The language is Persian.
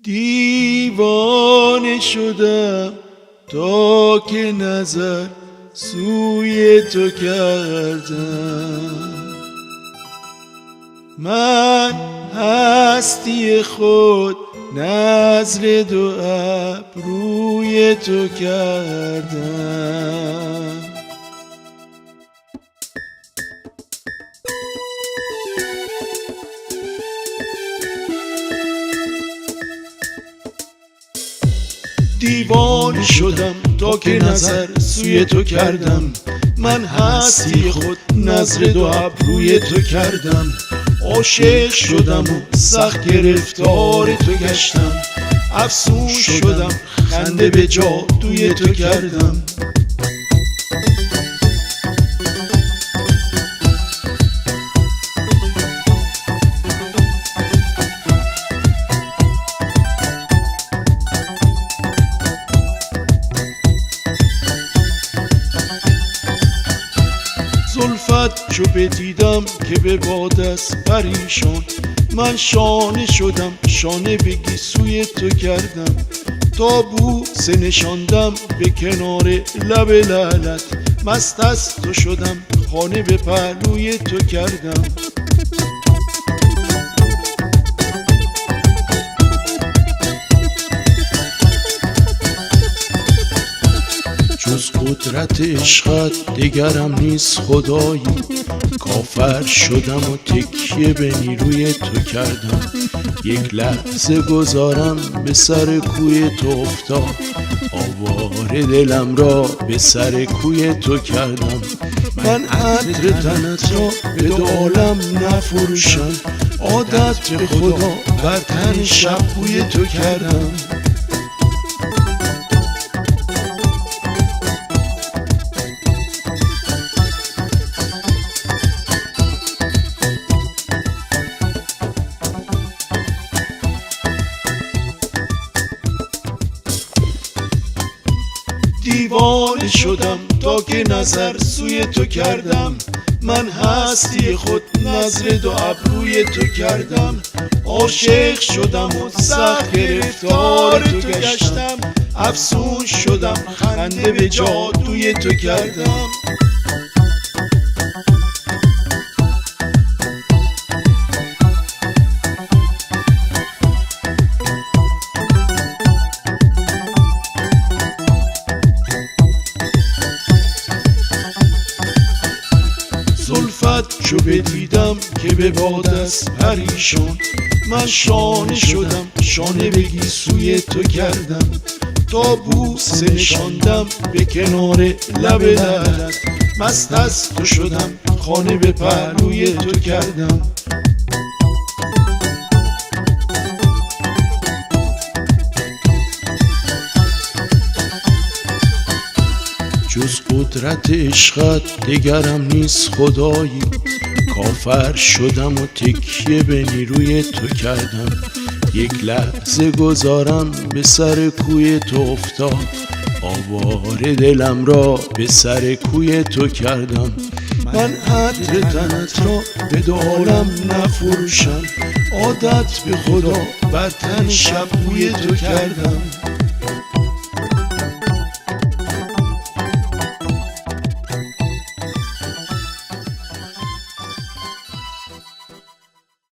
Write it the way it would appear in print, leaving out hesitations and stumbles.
دیوانه شدم تا که نظر سوی تو کردم. من هستی خود نظر دو ابروی تو کردم. دیوانه شدم تا که نظر سوی تو کردم. من هستی خود نظر دو ابروی تو کردم. عاشق شدم و سخت گرفتار تو گشتم. افسون شدم خنده به جادوی تو کردم. زلفت چو بدیدم که به باد است پریشان. من شانه شدم شانه به گیسوی تو کردم. تا بوسه نشاندم به کنار لب لعلت. مست از تو شدم خانه به پهلوی تو کردم. جز قدرت عشقت دگرم نیست خدایی. کافر شدم و تکیه به نیروی تو کردم. یک لحظه گذارم به سر کوی تو افتاد. آواره دلم را به سر کوی تو کردم. من عطر تنت را به دو عالم نفروشم. عادت به خدا بر تن شب بوی تو کردم. دیوانه شدم تا که نظر سوی تو کردم. من هستی خود نظر دو ابروی تو کردم. عاشق شدم و سخت گرفتار تو گشتم. افسون شدم خنده به جادوی تو کردم. زلفت چو بدیدم که به باد است پریشان. من شانه شدم شانه به گیسوی تو کردم. تا بوسه نشاندم به کنار لب لعلت. مست از تو شدم خانه به پهلوی تو کردم. جز قدرت عشقت دگرم نیست خدایی. کافر شدم و تکیه به نیروی تو کردم. یک لحظه گذارم به سر کوی تو افتاد. آواره دلم را به سر کوی تو کردم. من عطر تنت را به دو عالم نفروشم. عادت به خدا بر تن شب بوی تو کردم.